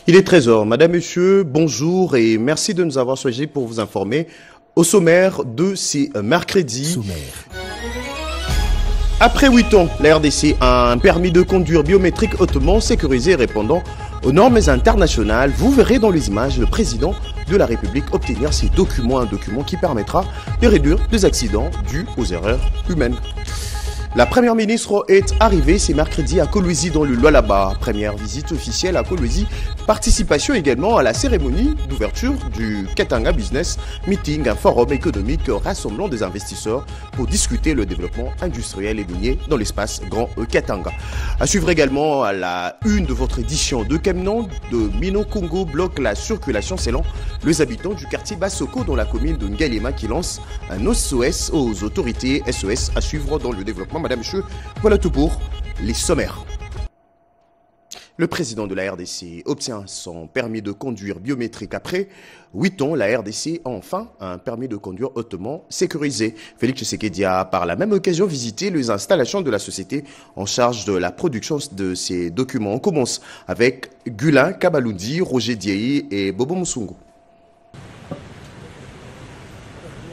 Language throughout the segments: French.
Il est 13 h. Madame, Monsieur, bonjour et merci de nous avoir choisi pour vous informer au sommaire de ces mercredis. Après 8 ans, la RDC a un permis de conduire biométrique hautement sécurisé et répondant aux normes internationales. Vous verrez dans les images le président de la République obtenir ces documents, un document qui permettra de réduire les accidents dus aux erreurs humaines. La première ministre est arrivée ce mercredi à Kolwezi dans le Lualaba. Première visite officielle à Kolwezi. Participation également à la cérémonie d'ouverture du Katanga Business Meeting, un forum économique rassemblant des investisseurs pour discuter le développement industriel et minier dans l'espace Grand Katanga. À suivre également à la une de votre édition de Kemnon de Mino Congo bloque la circulation selon les habitants du quartier Bassoko dans la commune de Ngalema qui lance un SOS aux autorités SOS à suivre dans le développement. Madame, Monsieur, voilà tout pour les sommaires. Le président de la RDC obtient son permis de conduire biométrique après 8 ans. La RDC a enfin un permis de conduire hautement sécurisé. Félix Tshisekedi a par la même occasion visité les installations de la société en charge de la production de ces documents. On commence avec Gulin Kabaloudi, Roger Diaye et Bobo Moussungu.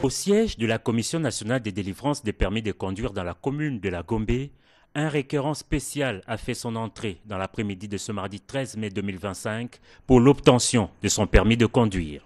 Au siège de la Commission nationale des délivrances des permis de conduire dans la commune de la Gombe, un requérant spécial a fait son entrée dans l'après-midi de ce mardi 13 mai 2025 pour l'obtention de son permis de conduire.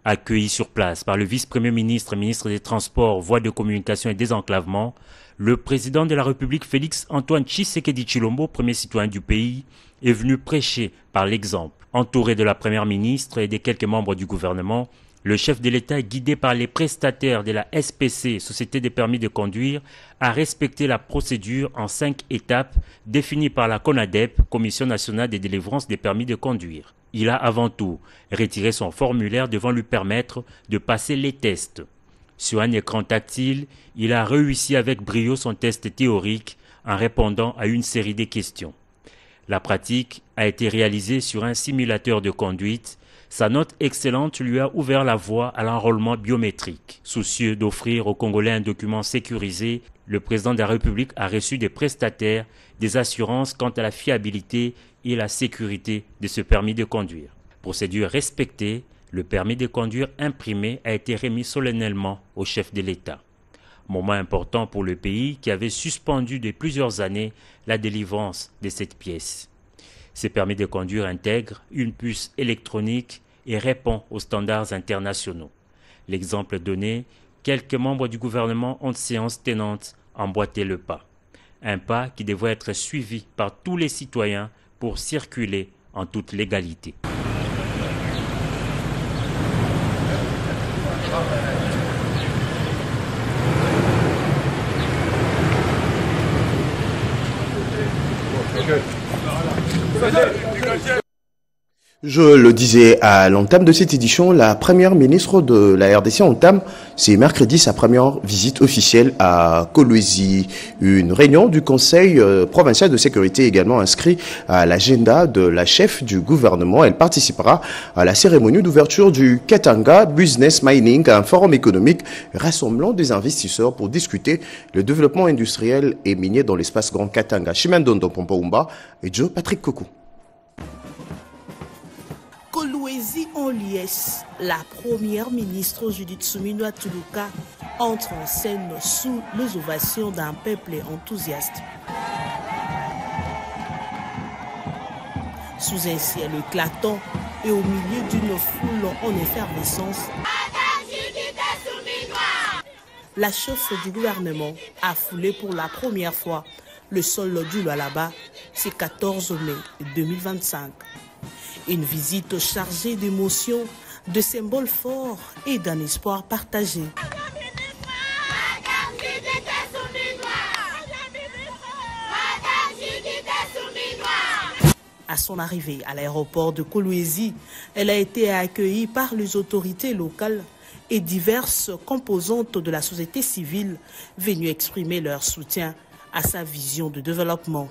Accueilli sur place par le vice-premier ministre, ministre des Transports, Voies de communication et désenclavement, le président de la République Félix Antoine Tshisekedi Tshilombo, premier citoyen du pays, est venu prêcher par l'exemple. Entouré de la première ministre et des quelques membres du gouvernement, le chef de l'État, guidé par les prestataires de la SPC, Société des permis de conduire, a respecté la procédure en 5 étapes définies par la CONADEP, Commission nationale des délivrances des permis de conduire. Il a avant tout retiré son formulaire devant lui permettre de passer les tests. Sur un écran tactile, il a réussi avec brio son test théorique en répondant à une série de questions. La pratique a été réalisée sur un simulateur de conduite. Sa note excellente lui a ouvert la voie à l'enrôlement biométrique. Soucieux d'offrir aux Congolais un document sécurisé, le président de la République a reçu des prestataires des assurances quant à la fiabilité et la sécurité de ce permis de conduire. Procédure respectée, le permis de conduire imprimé a été remis solennellement au chef de l'État. Moment important pour le pays qui avait suspendu de plusieurs années la délivrance de cette pièce. Ces permis de conduire intègrent une puce électronique et répond aux standards internationaux. L'exemple donné, quelques membres du gouvernement ont de séance tenante emboîté le pas. Un pas qui devrait être suivi par tous les citoyens pour circuler en toute légalité. Je le disais à l'entame de cette édition, la première ministre de la RDC entame ce mercredi sa première visite officielle à Kolwezi. Une réunion du Conseil provincial de sécurité également inscrite à l'agenda de la chef du gouvernement. Elle participera à la cérémonie d'ouverture du Katanga Business Mining, un forum économique rassemblant des investisseurs pour discuter le développement industriel et minier dans l'espace Grand Katanga. Chimendondo Pompaoumba et Joe Patrick Kokou. Kolwezi en liesse, la première ministre Judith Suminwa Tuluka entre en scène sous les ovations d'un peuple enthousiaste. Sous un ciel éclatant et au milieu d'une foule en effervescence, la chef du gouvernement a foulé pour la première fois le sol du Lualaba ce 14 mai 2025. Une visite chargée d'émotions, de symboles forts et d'un espoir partagé. À son arrivée à l'aéroport de Kolwezi, elle a été accueillie par les autorités locales et diverses composantes de la société civile venues exprimer leur soutien à sa vision de développement.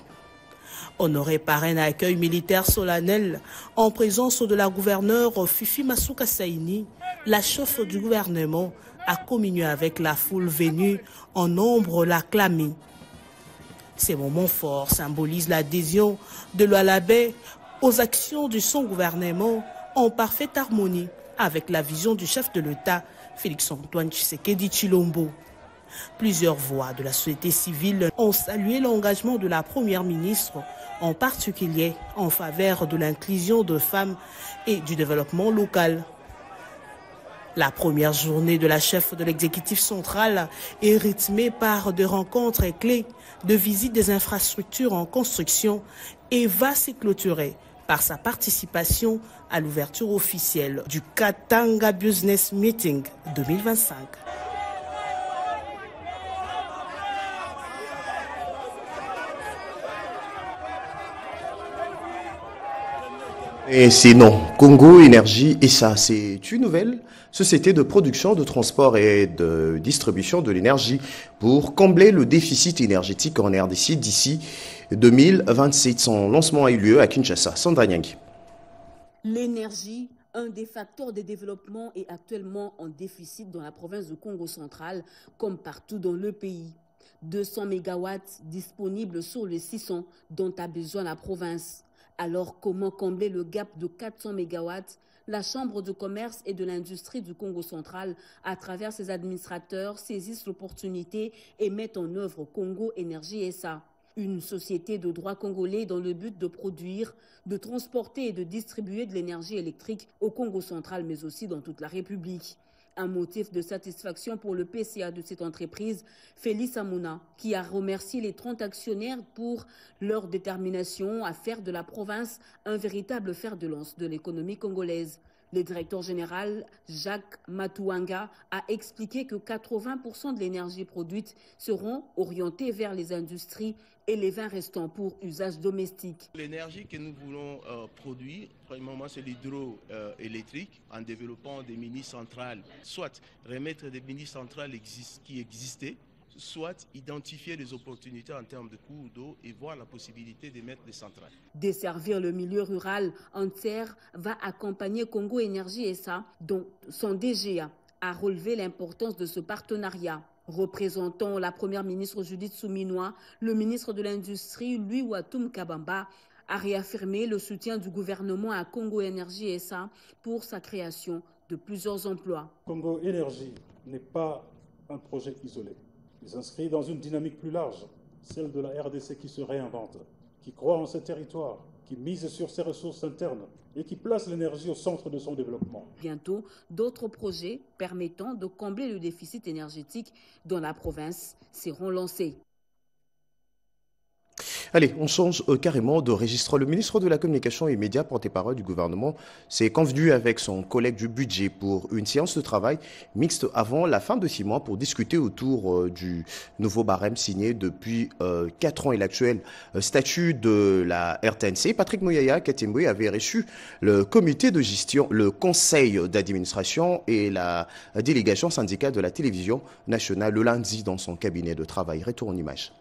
Honorée par un accueil militaire solennel en présence de la gouverneure Fifi Masuka Saini, la chef du gouvernement a communié avec la foule venue en nombre l'acclamer. Ces moments forts symbolisent l'adhésion de l'Alabé aux actions de son gouvernement en parfaite harmonie avec la vision du chef de l'État, Félix-Antoine Tshisekedi Tshilombo. Plusieurs voix de la société civile ont salué l'engagement de la première ministre, en particulier en faveur de l'inclusion de femmes et du développement local. La première journée de la chef de l'exécutif central est rythmée par des rencontres clés, de visites des infrastructures en construction et va se clôturer par sa participation à l'ouverture officielle du Katanga Business Meeting 2025. Et sinon, Congo Énergie SA, c'est une nouvelle société de production, de transport et de distribution de l'énergie pour combler le déficit énergétique en RDC d'ici 2027. Son lancement a eu lieu à Kinshasa. Sandra Nyangui. L'énergie, un des facteurs de développement, est actuellement en déficit dans la province du Congo central, comme partout dans le pays. 200 MW disponibles sur les 600 dont a besoin la province. Alors, comment combler le gap de 400 MW? La Chambre de commerce et de l'industrie du Congo central, à travers ses administrateurs, saisissent l'opportunité et mettent en œuvre Congo Énergie SA, une société de droit congolais dans le but de produire, de transporter et de distribuer de l'énergie électrique au Congo central, mais aussi dans toute la République. Un motif de satisfaction pour le PCA de cette entreprise, Félix Amouna, qui a remercié les 30 actionnaires pour leur détermination à faire de la province un véritable fer de lance de l'économie congolaise. Le directeur général, Jacques Matouanga, a expliqué que 80% de l'énergie produite seront orientées vers les industries et les 20 restants pour usage domestique. L'énergie que nous voulons produire, premièrement, c'est l'hydroélectrique en développant des mini-centrales, soit remettre des mini-centrales qui existaient, soit identifier les opportunités en termes de cours d'eau et voir la possibilité de mettre des centrales. Desservir le milieu rural entier va accompagner Congo Énergie SA, dont son DGA a relevé l'importance de ce partenariat. Représentant la première ministre Judith Souminois, le ministre de l'Industrie, Louis Watum Kabamba, a réaffirmé le soutien du gouvernement à Congo Énergie SA pour sa création de plusieurs emplois. Congo Énergie n'est pas un projet isolé. Il s'inscrit dans une dynamique plus large, celle de la RDC qui se réinvente, qui croit en ses territoires, qui mise sur ses ressources internes et qui place l'énergie au centre de son développement. Bientôt, d'autres projets permettant de combler le déficit énergétique dans la province seront lancés. Allez, on change carrément de registre. Le ministre de la Communication et Médias, porte-parole du gouvernement, s'est convenu avec son collègue du budget pour une séance de travail mixte avant la fin de 6 mois pour discuter autour du nouveau barème signé depuis 4 ans et l'actuel statut de la RTNC. Patrick Mouyaya Katimboui avait reçu le comité de gestion, le conseil d'administration et la délégation syndicale de la télévision nationale le lundi dans son cabinet de travail. Retour en image.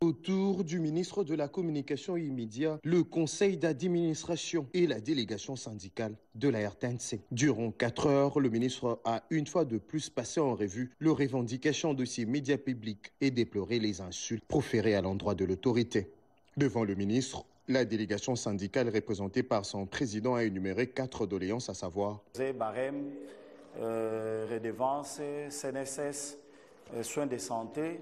Autour du ministre de la Communication et Médias, le conseil d'administration et la délégation syndicale de la RTNC. Durant 4 heures, le ministre a une fois de plus passé en revue les revendications de ces médias publics et déploré les insultes proférées à l'endroit de l'autorité. Devant le ministre, la délégation syndicale représentée par son président a énuméré 4 doléances, à savoir barème, redevances, CNSS, soins de santé,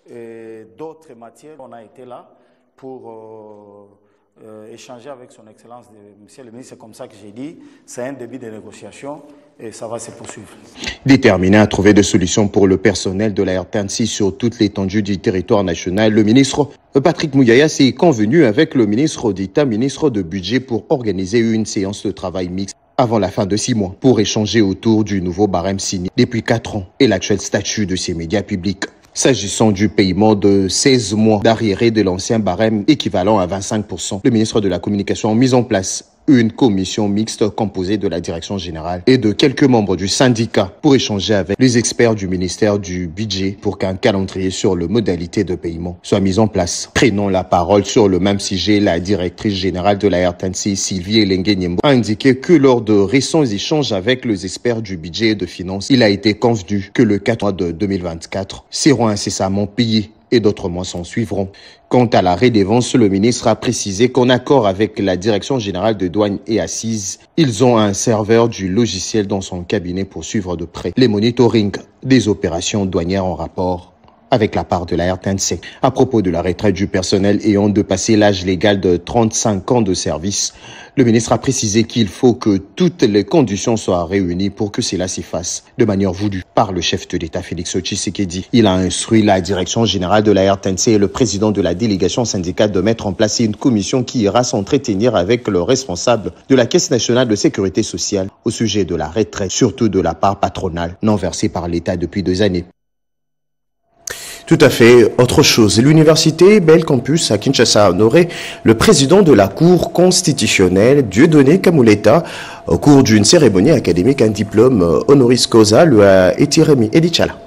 et d'autres matières. On a été là pour échanger avec son Excellence, Monsieur le ministre. C'est comme ça que j'ai dit, c'est un début de négociation et ça va se poursuivre. Déterminé à trouver des solutions pour le personnel de la RTNC sur toute l'étendue du territoire national, le ministre Patrick Mouyaya s'est convenu avec le ministre d'État, ministre de Budget, pour organiser une séance de travail mixte avant la fin de 6 mois pour échanger autour du nouveau barème signé depuis 4 ans et l'actuel statut de ces médias publics. S'agissant du paiement de 16 mois d'arriéré de l'ancien barème équivalent à 25%, le ministre de la Communication a mis en place une commission mixte composée de la direction générale et de quelques membres du syndicat pour échanger avec les experts du ministère du Budget pour qu'un calendrier sur les modalités de paiement soit mis en place. Prenant la parole sur le même sujet, la directrice générale de la RTNC, Sylvie Elengue-Nyembo, a indiqué que lors de récents échanges avec les experts du budget et de finances, il a été convenu que le 4 mois de 2024 seront incessamment payés et d'autres mois s'en suivront. Quant à l'arrêt des ventes, le ministre a précisé qu'en accord avec la Direction générale de douane et assises, ils ont un serveur du logiciel dans son cabinet pour suivre de près les monitorings des opérations douanières en rapport avec la part de la RTNC. À propos de la retraite du personnel ayant dépassé l'âge légal de 35 ans de service, le ministre a précisé qu'il faut que toutes les conditions soient réunies pour que cela s'y fasse de manière voulue par le chef de l'État Félix Tshisekedi. Il a instruit la direction générale de la RTNC et le président de la délégation syndicale de mettre en place une commission qui ira s'entretenir avec le responsable de la Caisse nationale de sécurité sociale au sujet de la retraite, surtout de la part patronale non versée par l'État depuis 2 années. Tout à fait. Autre chose, l'université Bell Campus à Kinshasa a honoré le président de la Cour constitutionnelle, Dieudonné Kamuleta, au cours d'une cérémonie académique. Un diplôme honoris causa lui a été remis. Edichala.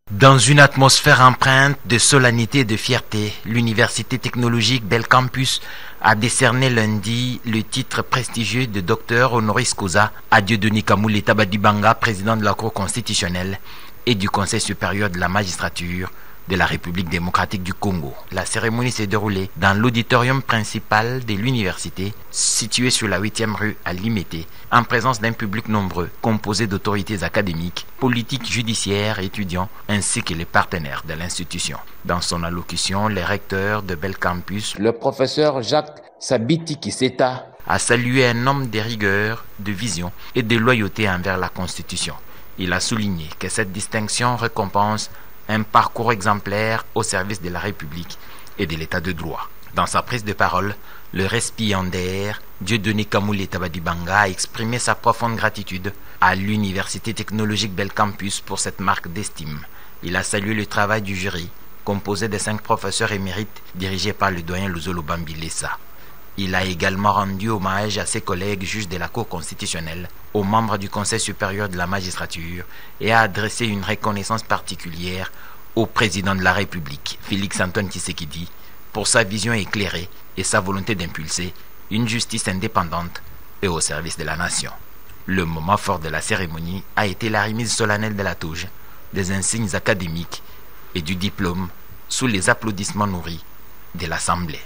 Dans une atmosphère empreinte de solennité et de fierté, l'université technologique Bell Campus a décerné lundi le titre prestigieux de docteur honoris causa à Dieudonné Kamuleta Badibanga, président de la Cour constitutionnelle et du Conseil supérieur de la magistrature de la République démocratique du Congo. La cérémonie s'est déroulée dans l'auditorium principal de l'université, situé sur la 8e rue à Limete, en présence d'un public nombreux, composé d'autorités académiques, politiques, judiciaires, étudiants, ainsi que les partenaires de l'institution. Dans son allocution, le recteur de Bell Campus, le professeur Jacques Sabiti Kiseta, a salué un homme de rigueur, de vision et de loyauté envers la Constitution. Il a souligné que cette distinction récompense un parcours exemplaire au service de la République et de l'État de droit. Dans sa prise de parole, le récipiendaire Dieudonné Kamuleta Badibanga a exprimé sa profonde gratitude à l'Université technologique Bell Campus pour cette marque d'estime. Il a salué le travail du jury, composé de 5 professeurs émérites dirigés par le doyen Luzolo Bambilesa. Il a également rendu hommage à ses collègues juges de la Cour constitutionnelle, aux membres du Conseil supérieur de la magistrature et a adressé une reconnaissance particulière au président de la République, Félix-Antoine Tshisekedi, pour sa vision éclairée et sa volonté d'impulser une justice indépendante et au service de la nation. Le moment fort de la cérémonie a été la remise solennelle de la touche, des insignes académiques et du diplôme sous les applaudissements nourris de l'Assemblée.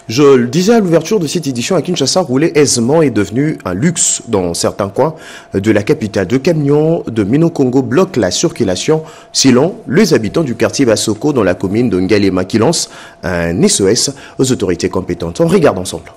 Je le disais à l'ouverture de cette édition, à Kinshasa, rouler aisément est devenu un luxe dans certains coins de la capitale. De camions de Mino-Congo bloquent la circulation selon les habitants du quartier Basoko dans la commune de Ngalema qui lance un SOS aux autorités compétentes. On regarde ensemble.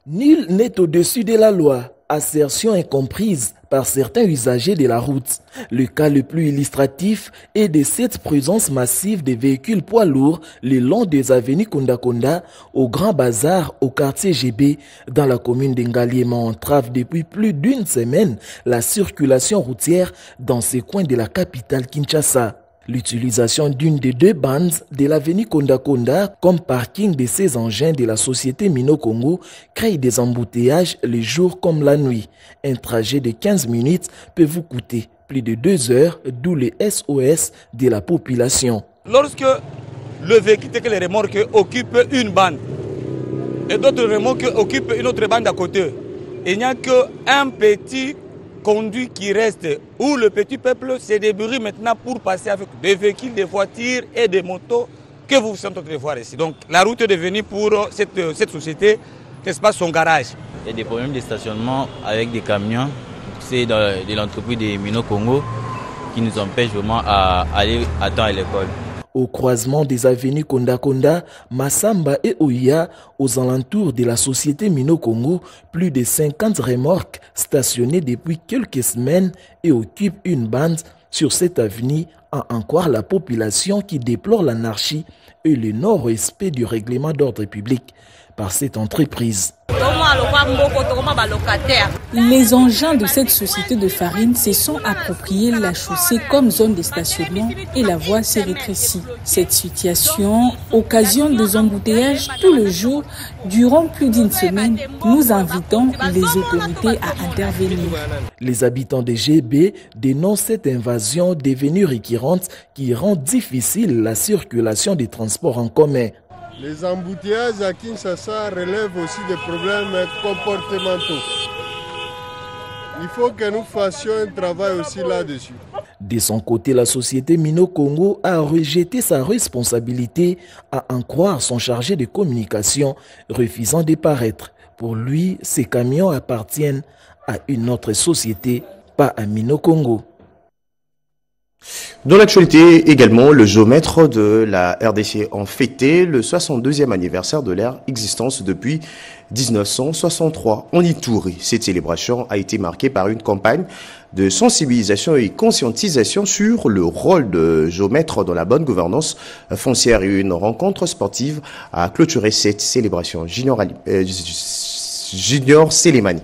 Nul n'est au-dessus de la loi. Assertion incomprise par certains usagers de la route. Le cas le plus illustratif est de cette présence massive des véhicules poids lourds le long des avenues Konda au Grand Bazar au quartier GB dans la commune d'Ngaliema entrave depuis plus d'une semaine la circulation routière dans ces coins de la capitale Kinshasa. L'utilisation d'une des 2 bandes de l'avenue Konda comme parking de ces engins de la société Mino-Congo crée des embouteillages le jour comme la nuit. Un trajet de 15 minutes peut vous coûter plus de 2 heures, d'où les SOS de la population. Lorsque le véhicule que les remorques occupent une bande et d'autres remorques occupent une autre bande à côté, il n'y a qu'un petit conduit qui reste où le petit peuple se débrouille maintenant pour passer avec des véhicules, des voitures et des motos que vous êtes en train de voir ici. Donc la route est devenue pour cette société, n'est-ce pas, son garage. Il y a des problèmes de stationnement avec des camions, c'est de l'entreprise de Mino-Congo qui nous empêche vraiment à aller à temps à l'école. Au croisement des avenues Konda, Massamba et Oya, aux alentours de la société Mino-Congo, plus de 50 remorques stationnées depuis quelques semaines et occupent une bande sur cette avenue, à en croire la population qui déplore l'anarchie et le non-respect du règlement d'ordre public par cette entreprise. Les engins de cette société de farine se sont appropriés la chaussée comme zone de stationnement et la voie s'est rétrécie. Cette situation occasionne des embouteillages tout le jour durant plus d'une semaine. Nous invitons les autorités à intervenir. Les habitants de GB dénoncent cette invasion devenue récurrente qui rend difficile la circulation des transports en commun. Les embouteillages à Kinshasa relèvent aussi des problèmes comportementaux. Il faut que nous fassions un travail aussi là-dessus. De son côté, la société Mino Congo a rejeté sa responsabilité à en croire son chargé de communication, refusant de paraître. Pour lui, ces camions appartiennent à une autre société, pas à Mino Congo. Dans l'actualité également, le géomètre de la RDC ont fêté le 62e anniversaire de leur existence depuis 1963 en Ituri. Cette célébration a été marquée par une campagne de sensibilisation et conscientisation sur le rôle de géomètre dans la bonne gouvernance foncière, et une rencontre sportive a clôturé cette célébration. Junior Selemani.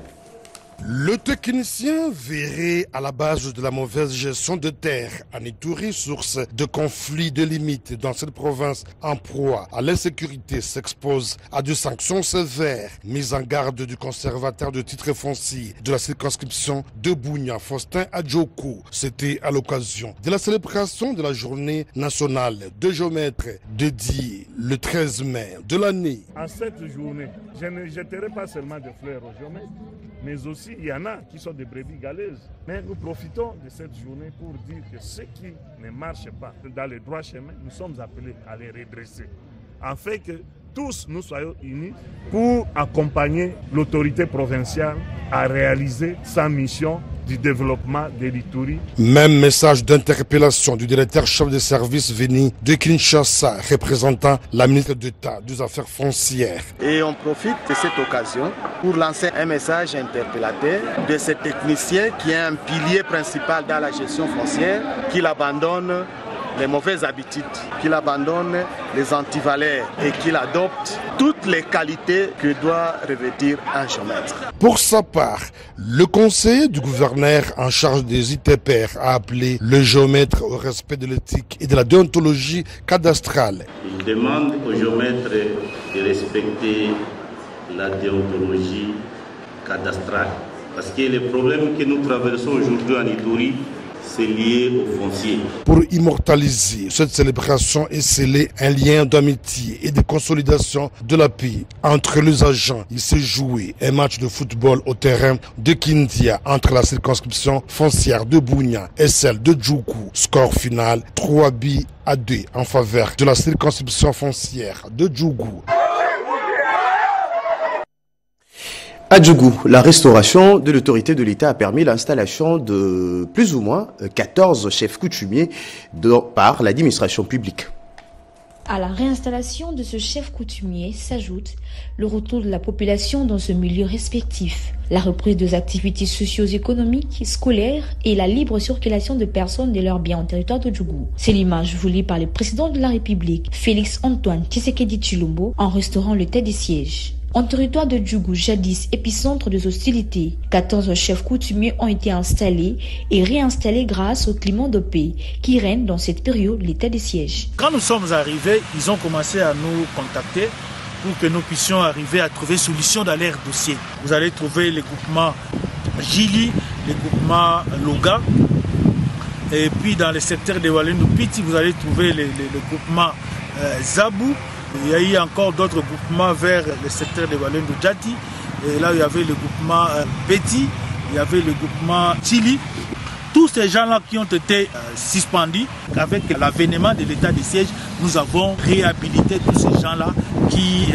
Le technicien verrait à la base de la mauvaise gestion de terre en Ituri, source de conflits de limites dans cette province en proie à l'insécurité, s'expose à des sanctions sévères. Mise en garde du conservateur de titre foncier de la circonscription de Bunia, Faustin Adjoku. C'était à l'occasion de la célébration de la journée nationale de géomètres dédiée le 13 mai de l'année. En cette journée, je ne jetterai pas seulement des fleurs aux géomètres, mais aussi il y en a qui sont des brebis galeuses. Mais nous profitons de cette journée pour dire que ceux qui ne marchent pas dans le droit chemin, nous sommes appelés à les redresser. En fait que tous nous soyons unis pour accompagner l'autorité provinciale à réaliser sa mission du développement de l'Ituri. Même message d'interpellation du directeur chef de service venu de Kinshasa, représentant la ministre d'État des Affaires foncières. Et on profite de cette occasion pour lancer un message interpellateur de ce technicien qui est un pilier principal dans la gestion foncière, qu'il abandonne les mauvaises habitudes, qu'il abandonne les antivaleurs et qu'il adopte toutes les qualités que doit revêtir un géomètre. Pour sa part, le conseiller du gouverneur en charge des ITPR a appelé le géomètre au respect de l'éthique et de la déontologie cadastrale. Il demande aux géomètres de respecter la déontologie cadastrale. Parce que les problèmes que nous traversons aujourd'hui en Ituri, c'est lié au foncier. Pour immortaliser cette célébration et sceller un lien d'amitié et de consolidation de la paix entre les agents, il s'est joué un match de football au terrain de Kindia entre la circonscription foncière de Bunia et celle de Djougou. Score final 3-2 en faveur de la circonscription foncière de Djougou. À Djougou, la restauration de l'autorité de l'État a permis l'installation de plus ou moins 14 chefs coutumiers par l'administration publique. À la réinstallation de ce chef coutumier s'ajoute le retour de la population dans ce milieu respectif, la reprise des activités socio-économiques, scolaires et la libre circulation de personnes et de leurs biens en territoire de Djougou. C'est l'image voulue par le président de la République, Félix Antoine Tshisekedi Tshilombo, en restaurant le tête des sièges. En territoire de Djougou, jadis épicentre des hostilités, 14 chefs coutumiers ont été installés et réinstallés grâce au climat de paix qui règne dans cette période l'état des sièges. Quand nous sommes arrivés, ils ont commencé à nous contacter pour que nous puissions arriver à trouver solution dans leur dossier. Vous allez trouver les groupements Gili, les groupements Loga, et puis dans le secteur de Walendu-Piti, vous allez trouver le groupement Zabou. Il y a eu encore d'autres groupements vers le secteur de Walendu-Djati. Et là, il y avait le groupement Beti, il y avait le groupement Chili. Tous ces gens-là qui ont été suspendus, avec l'avènement de l'état de siège, nous avons réhabilité tous ces gens-là qui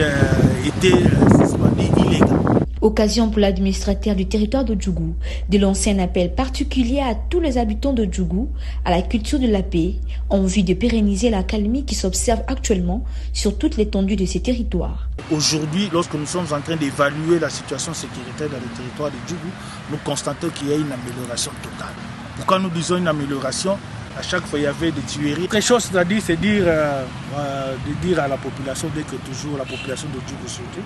étaient suspendus illégalement. Occasion pour l'administrateur du territoire de Djougou de lancer un appel particulier à tous les habitants de Djougou à la culture de la paix en vue de pérenniser la calmie qui s'observe actuellement sur toute l'étendue de ces territoires. Aujourd'hui, lorsque nous sommes en train d'évaluer la situation sécuritaire dans le territoire de Djougou, nous constatons qu'il y a une amélioration totale. Pourquoi nous disons une amélioration? À chaque fois, il y avait des tueries. Très chose, c'est-à-dire de dire à la population, dès que toujours la population de Djougou surtout,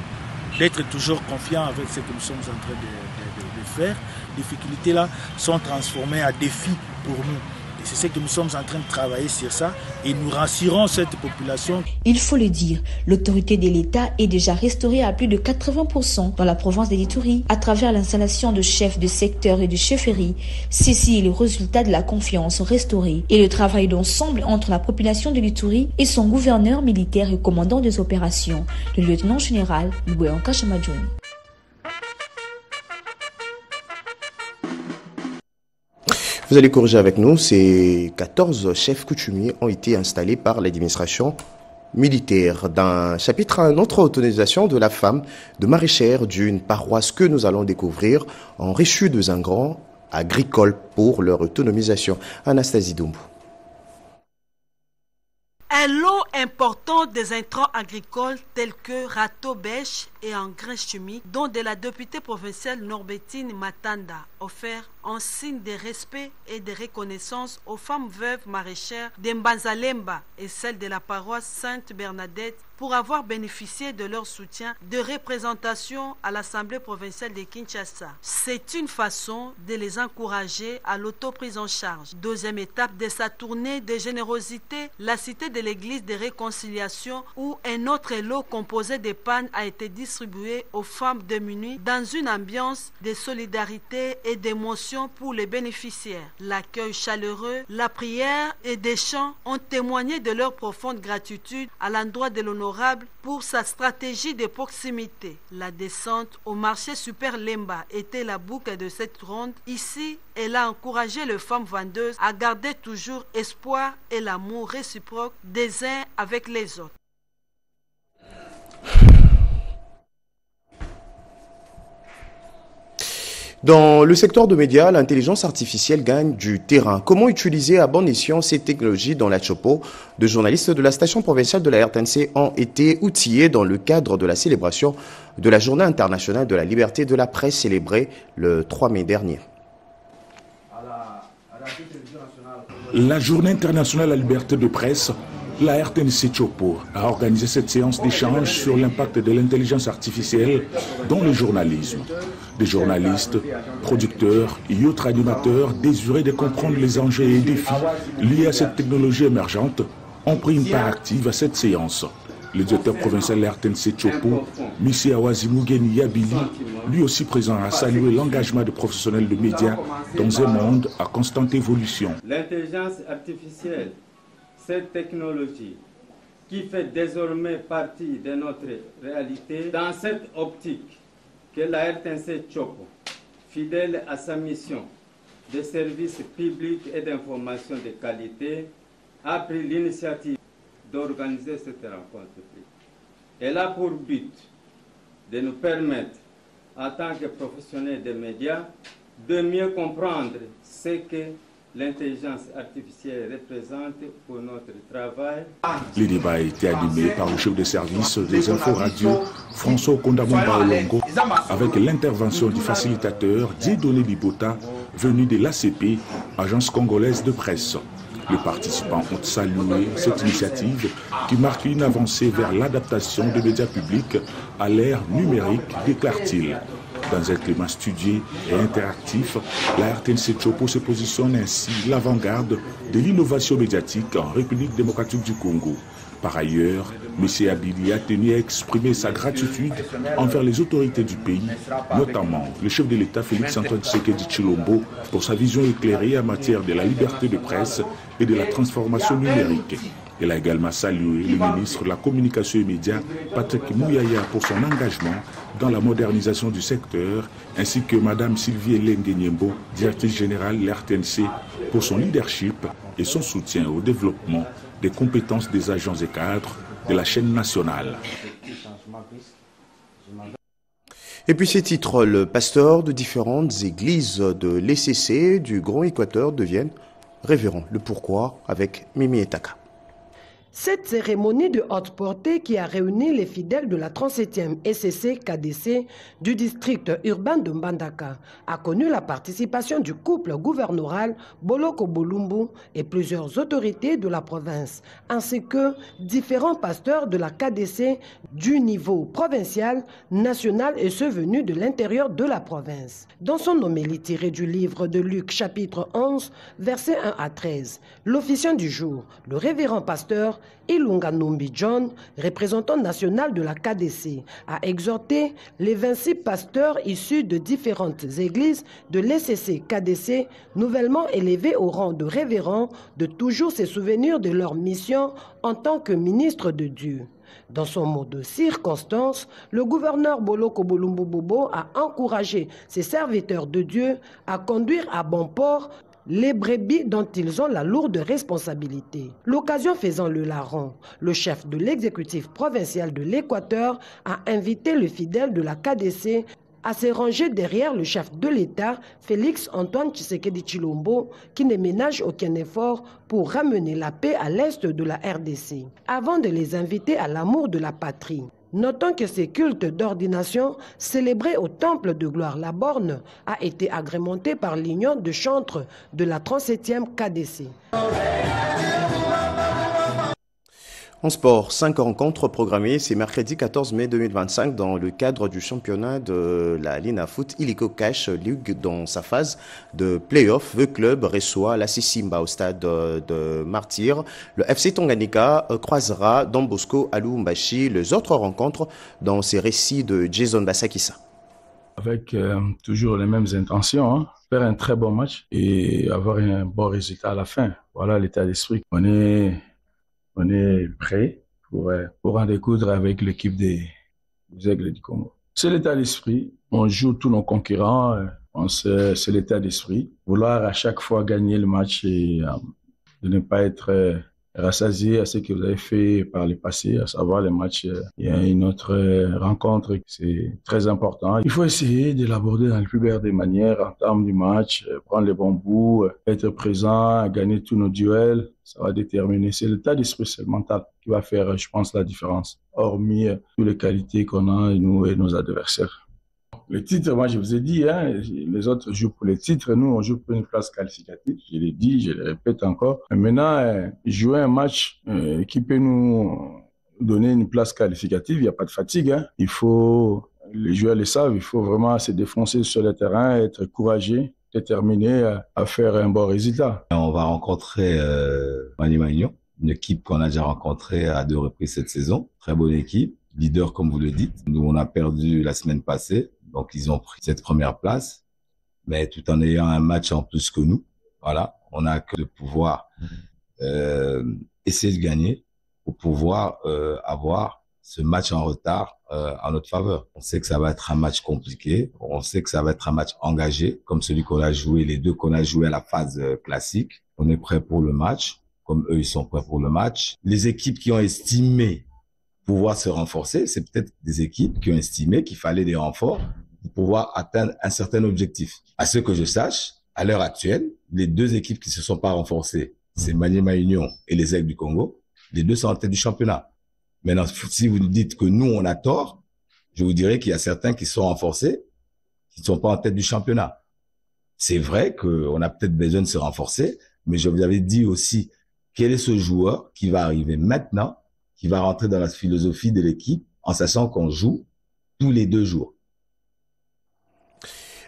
d'être toujours confiant avec ce que nous sommes en train de faire. Les difficultés-là sont transformées en défis pour nous. Et c'est ce que nous sommes en train de travailler sur ça et nous rassurons cette population. Il faut le dire, l'autorité de l'État est déjà restaurée à plus de 80% dans la province de l'Ituri à travers l'installation de chefs de secteur et de chefferie. Ceci est le résultat de la confiance restaurée et le travail d'ensemble entre la population de l'Ituri et son gouverneur militaire et commandant des opérations, le lieutenant général Louéanka Chamadjouni. Vous allez corriger avec nous, ces 14 chefs coutumiers ont été installés par l'administration militaire. D'un chapitre à un autre, autonomisation de la femme de maraîchère d'une paroisse que nous allons découvrir en Richu de Zingran agricole pour leur autonomisation. Anastasie Doumbou. Un lot important des intrants agricoles tels que râteaux bêche et engrais chimiques, dont de la députée provinciale Norbertine Matanda, offert en signe de respect et de reconnaissance aux femmes veuves maraîchères d'Mbanzalemba et celles de la paroisse Sainte-Bernadette pour avoir bénéficié de leur soutien de représentation à l'Assemblée provinciale de Kinshasa. C'est une façon de les encourager à l'auto-prise en charge. Deuxième étape de sa tournée de générosité, la cité de l'église de réconciliation où un autre lot composé de pannes a été distribué aux femmes démunies dans une ambiance de solidarité et d'émotion pour les bénéficiaires. L'accueil chaleureux, la prière et des chants ont témoigné de leur profonde gratitude à l'endroit de l'honorable pour sa stratégie de proximité. La descente au marché Super Lemba était la boucle de cette ronde. Ici, elle a encouragé les femmes vendeuses à garder toujours espoir et l'amour réciproque des uns avec les autres. Dans le secteur de médias, l'intelligence artificielle gagne du terrain. Comment utiliser à bon escient ces technologies dans la Chopo? De journalistes de la station provinciale de la RTNC ont été outillés dans le cadre de la célébration de la Journée internationale de la liberté de la presse célébrée le 3 mai dernier. La Journée internationale de la liberté de presse, la RTNC Chopo a organisé cette séance d'échange sur l'impact de l'intelligence artificielle dans le journalisme. Des journalistes, producteurs et autres animateurs désirés de comprendre les enjeux et défis liés à cette technologie émergente ont pris une part active à cette séance. Le directeur provincial de la RTNC Chopo, M. Awazimugeni Yabili, lui aussi présent, a salué l'engagement des professionnels de médias dans un monde à constante évolution. L'intelligence artificielle, cette technologie qui fait désormais partie de notre réalité, dans cette optique que la RTNC Chopo, fidèle à sa mission de service public et d'information de qualité, a pris l'initiative d'organiser cette rencontre. Elle a pour but de nous permettre, en tant que professionnels des médias, de mieux comprendre ce que l'intelligence artificielle représente pour notre travail. Le débat a été animé par le chef de service des infos radio, François Kondamomba Olongo, avec l'intervention du facilitateur Dieudonné Bibota, venu de l'ACP, Agence congolaise de presse. Les participants ont salué cette initiative qui marque une avancée vers l'adaptation des médias publics à l'ère numérique, déclare-t-il. Dans un climat studié et interactif, la RTNC Chopo se positionne ainsi l'avant-garde de l'innovation médiatique en République démocratique du Congo. Par ailleurs, M. Abili a tenu à exprimer sa gratitude envers les autorités du pays, notamment le chef de l'État Félix-Antoine Tshisekedi Tshilombo, pour sa vision éclairée en matière de la liberté de presse et de la transformation numérique. Elle a également salué le ministre de la Communication et Médias, Patrick Mouyaya, pour son engagement dans la modernisation du secteur, ainsi que Mme Sylvie Lengue-Niembo, directrice générale de l'RTNC, pour son leadership et son soutien au développement des compétences des agents et cadres de la chaîne nationale. Et puis ces titres, le pasteur de différentes églises de l'ECC du Grand Équateur deviennent révérends. Le pourquoi avec Mimi Etaka. Cette cérémonie de haute portée qui a réuni les fidèles de la 37e ECC-KDC du district urbain de Mbandaka a connu la participation du couple gouvernoral Boloko Bolumbu et plusieurs autorités de la province, ainsi que différents pasteurs de la KDC du niveau provincial, national et ceux venus de l'intérieur de la province. Dans son homélie tirée du livre de Luc chapitre 11, versets 1 à 13, l'officiant du jour, le révérend pasteur Ilunga Numbi John, représentant national de la KDC, a exhorté les 26 pasteurs issus de différentes églises de l'ECC-KDC, nouvellement élevés au rang de révérends, de toujours se souvenir de leur mission en tant que ministre de Dieu. Dans son mot de circonstance, le gouverneur Boloko Bolumbu Bobo a encouragé ses serviteurs de Dieu à conduire à bon port les brebis dont ils ont la lourde responsabilité. L'occasion faisant le larron, le chef de l'exécutif provincial de l'Équateur a invité le fidèle de la KDC à se ranger derrière le chef de l'État, Félix Antoine Tshisekedi Tshilombo, qui ne ménage aucun effort pour ramener la paix à l'est de la RDC. Avant de les inviter à l'amour de la patrie, notons que ce culte d'ordination, célébré au temple de Gloire La Borne, a été agrémenté par l'union de chantres de la 37e KDC. En sport, 5 rencontres programmées, c'est mercredi 14 mai 2025 dans le cadre du championnat de la Lina Foot Illico Cash League dans sa phase de play-off. Le club reçoit la Simba au stade de Martyr. Le FC Tanganyika croisera Don Bosco à Lubumbashi. Les autres rencontres dans ces récits de Jason Basakissa. Avec toujours les mêmes intentions, faire un très bon match et avoir un bon résultat à la fin. Voilà l'état d'esprit. On est prêt pour en découdre avec l'équipe des Aigles du Congo. C'est l'état d'esprit. On joue tous nos concurrents. C'est l'état d'esprit. Vouloir à chaque fois gagner le match et de ne pas être rassasié à ce que vous avez fait par le passé, à savoir les matchs. Il y a une autre rencontre, c'est très important. Il faut essayer de l'aborder dans la plus belle des manières en termes du match, prendre les bons bouts, être présent, gagner tous nos duels. Ça va déterminer. C'est l'état d'esprit, c'est le mental qui va faire, je pense, la différence. Hormis toutes les qualités qu'on a, nous et nos adversaires. Les titres, moi je vous ai dit, les autres jouent pour les titres, nous on joue pour une place qualificative, je l'ai dit, je le répète encore. Et maintenant, jouer un match qui peut nous donner une place qualificative, il n'y a pas de fatigue. Il faut, les joueurs le savent, il faut vraiment se défoncer sur le terrain, être courageux, déterminé à faire un bon résultat. On va rencontrer Mani Magnon, une équipe qu'on a déjà rencontrée à 2 reprises cette saison, très bonne équipe, leader comme vous le dites. Nous on a perdu la semaine passée. Donc, ils ont pris cette première place, mais tout en ayant un match en plus que nous. Voilà, on a que de pouvoir essayer de gagner pour pouvoir avoir ce match en retard en notre faveur. On sait que ça va être un match compliqué, on sait que ça va être un match engagé, comme celui qu'on a joué, les deux qu'on a joué à la phase classique. On est prêt pour le match, comme eux, ils sont prêts pour le match. Les équipes qui ont estimé pouvoir se renforcer, c'est peut-être des équipes qui ont estimé qu'il fallait des renforts pour pouvoir atteindre un certain objectif. À ce que je sache, à l'heure actuelle, les 2 équipes qui se sont pas renforcées, c'est Maniema Union et les Aigles du Congo, les 2 sont en tête du championnat. Maintenant, si vous nous dites que nous, on a tort, je vous dirais qu'il y a certains qui sont renforcés, qui ne sont pas en tête du championnat. C'est vrai qu'on a peut-être besoin de se renforcer, mais je vous avais dit aussi, quel est ce joueur qui va arriver maintenant, qui va rentrer dans la philosophie de l'équipe en sachant qu'on joue tous les 2 jours.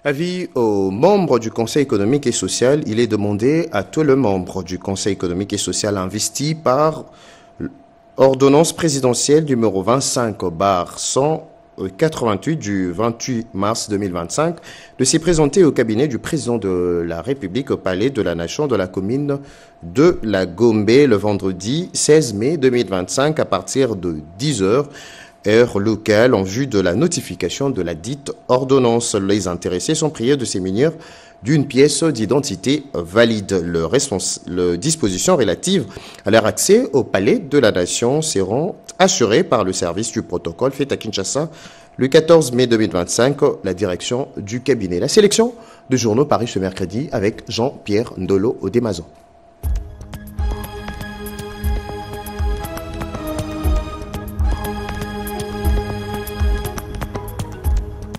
Avis aux membres du Conseil économique et social, il est demandé à tous les membres du Conseil économique et social investis par ordonnance présidentielle numéro 25/188 du 28 mars 2025 de s'y présenter au cabinet du président de la République au Palais de la Nation de la commune de la Gombe le vendredi 16 mai 2025 à partir de 10h, heure locale, en vue de la notification de la dite ordonnance. Les intéressés sont priés de s'émunir d'une pièce d'identité valide. Les dispositions relatives à leur accès au Palais de la Nation seront assurées par le service du protocole fait à Kinshasa le 14 mai 2025, la direction du cabinet. La sélection de journaux paru ce mercredi avec Jean-Pierre Ndolo au Démazon.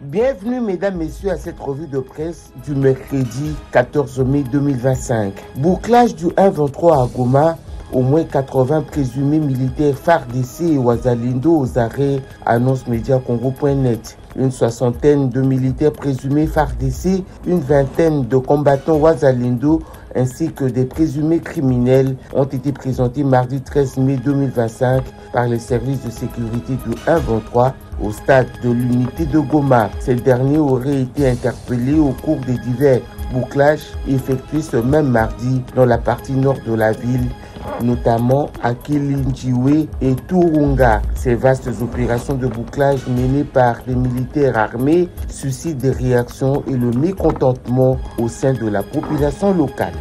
Bienvenue mesdames, messieurs à cette revue de presse du mercredi 14 mai 2025. Bouclage du 1-23 à Goma, au moins 80 présumés militaires FARDC et Wazalendo aux arrêts, annonce Mediacongo.net. Une 60aine de militaires présumés FARDC, une 20aine de combattants Wazalendo ainsi que des présumés criminels ont été présentés mardi 13 mai 2025 par les services de sécurité du 1-23 au stade de l'unité de Goma. Ces derniers auraient été interpellés au cours des divers bouclages effectués ce même mardi dans la partie nord de la ville notamment à Kilinjiwe et Turunga. Ces vastes opérations de bouclage menées par les militaires armés suscitent des réactions et le mécontentement au sein de la population locale.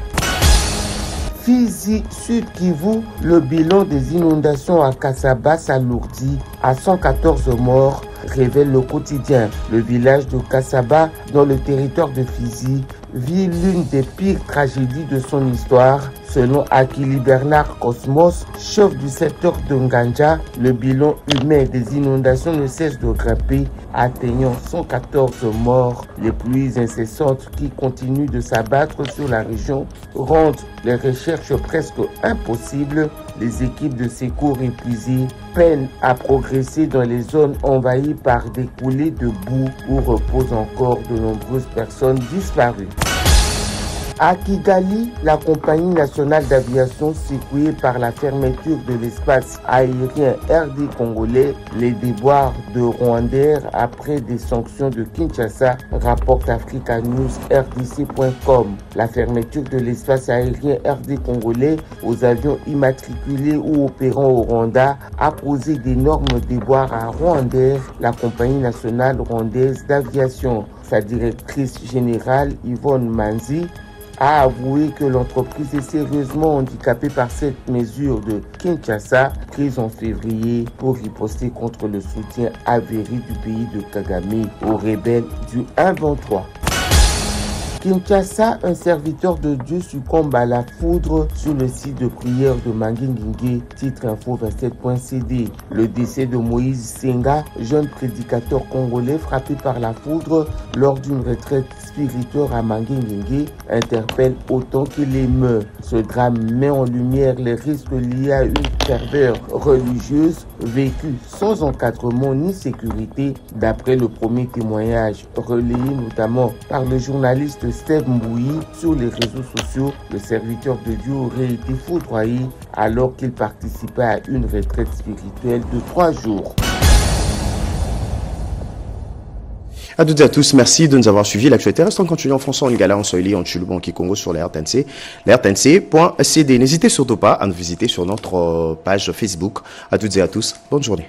Fizi, Sud Kivu, le bilan des inondations à Kasaba s'alourdit à 114 morts, révèle le quotidien. Le village de Kasaba, dans le territoire de Fizi, vit l'une des pires tragédies de son histoire. Selon Akili Bernard Cosmos, chef du secteur de Nganja, le bilan humain des inondations ne cesse de grimper, atteignant 114 morts. Les pluies incessantes qui continuent de s'abattre sur la région rendent les recherches presque impossibles. Les équipes de secours épuisées peinent à progresser dans les zones envahies par des coulées de boue où reposent encore de nombreuses personnes disparues. À Kigali, la compagnie nationale d'aviation secouée par la fermeture de l'espace aérien RD congolais, les déboires de Rwandair après des sanctions de Kinshasa, rapporte Africa News RDC.com. La fermeture de l'espace aérien RD congolais aux avions immatriculés ou opérant au Rwanda a causé d'énormes déboires à Rwandair, la compagnie nationale rwandaise d'aviation. Sa directrice générale Yvonne Manzi a avoué que l'entreprise est sérieusement handicapée par cette mesure de Kinshasa prise en février pour riposter contre le soutien avéré du pays de Kagame aux rebelles du 1-23. Kinshasa, un serviteur de Dieu succombe à la foudre sur le site de prière de Manguinguingue, titre info27.cd. Le décès de Moïse Senga, jeune prédicateur congolais frappé par la foudre lors d'une retraite spirituelle à Manguinguingue, interpelle autant qu'il émeut. Ce drame met en lumière les risques liés à une ferveur religieuse vécue sans encadrement ni sécurité, d'après le premier témoignage relayé notamment par le journaliste Steve Mbouyi sur les réseaux sociaux. Le serviteur de Dieu aurait été foudroyé alors qu'il participait à une retraite spirituelle de 3 jours. À toutes et à tous, merci de nous avoir suivis. L'actualité reste en continu en français, en lingala, en swahili, en chuluba, en kikongo sur la RTNC, la RTNC.cd. N'hésitez surtout pas à nous visiter sur notre page Facebook. À toutes et à tous, bonne journée.